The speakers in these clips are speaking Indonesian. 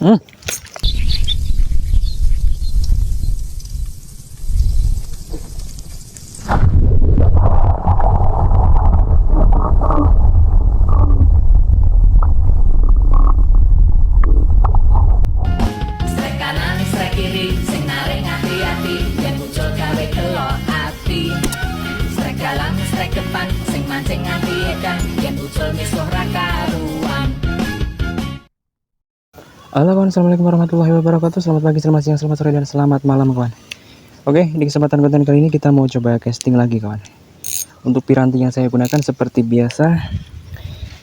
Hmm. Strek kanan, strek kiri, sing narik hati-hati, yen muncul gawe kelo ati. Strek dalam, strek depan, sing mancing nganti edan, yen muncul misuh ra karuan. Halo kawan, assalamualaikum warahmatullahi wabarakatuh. Selamat pagi, selamat siang, selamat sore, dan selamat malam kawan. Oke, di kesempatan konten kali ini kita mau coba casting lagi kawan. Untuk piranti yang saya gunakan seperti biasa,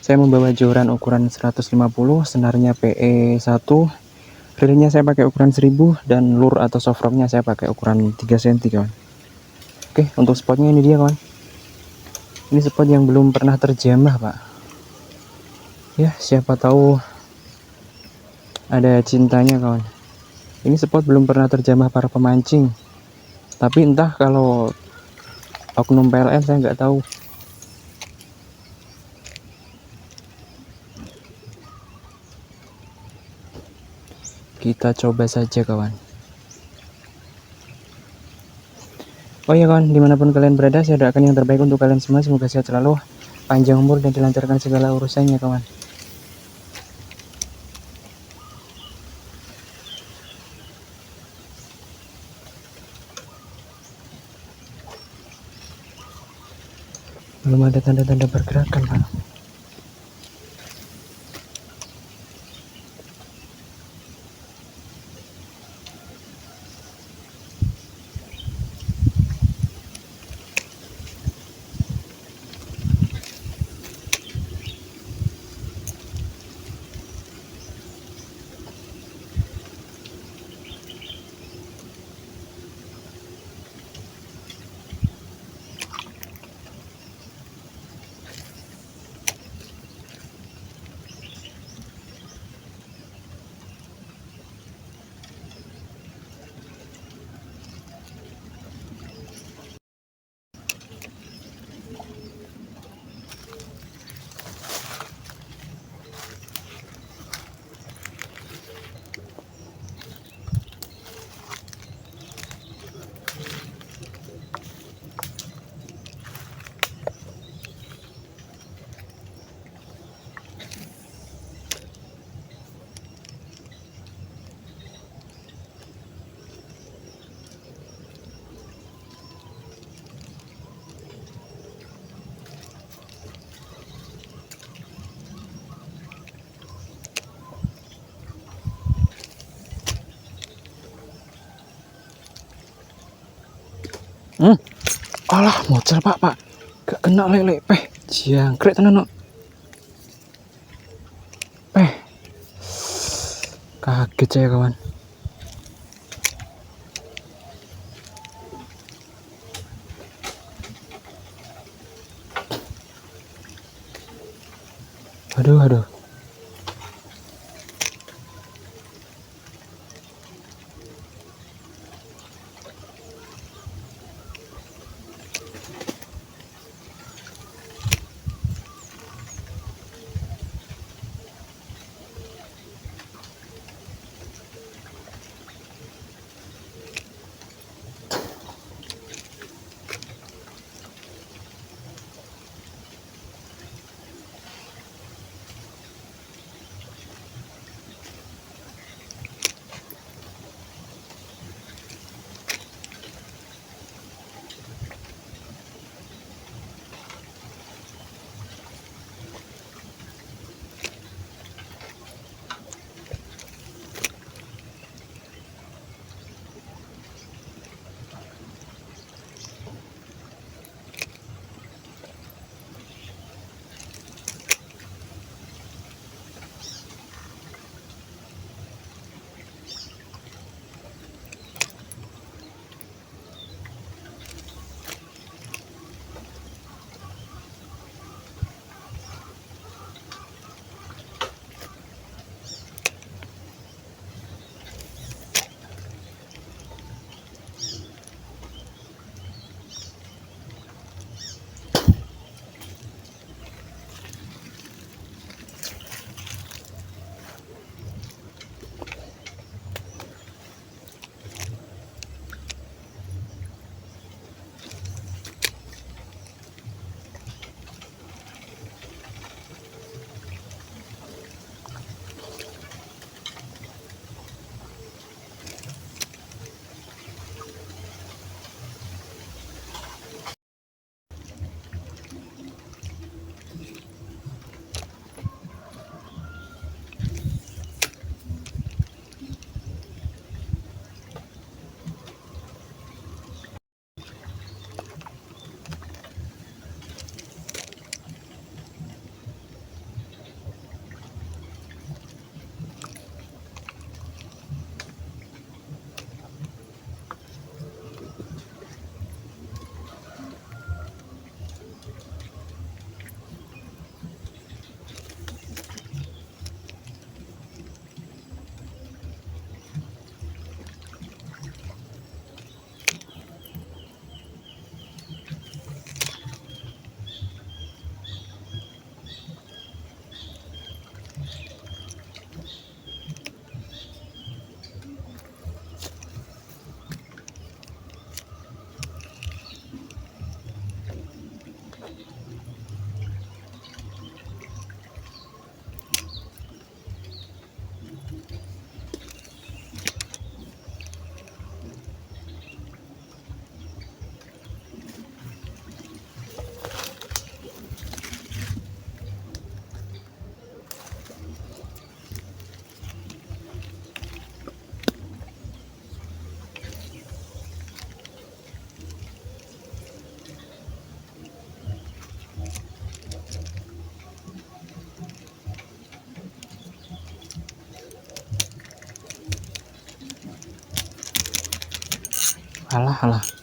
saya membawa joran ukuran 150, senarnya PE1, reelnya saya pakai ukuran 1000, dan lure atau soft rocknya saya pakai ukuran 3 cm kawan. Oke, untuk spotnya ini dia kawan. Ini spot yang belum pernah terjamah pak. Ya, siapa tahu ada cintanya kawan. Ini spot belum pernah terjamah para pemancing. Tapi entah kalau oknum PLN saya nggak tahu. Kita coba saja kawan. Oh ya kawan, dimanapun kalian berada, saya doakan yang terbaik untuk kalian semua. Semoga sehat selalu, panjang umur, dan dilancarkan segala urusannya kawan. Belum ada tanda-tanda pergerakan pak. Alah, mocal pak, gak kena lele, jangkrik tenan no. Kaget saya kawan. Aduh. Alah, alah.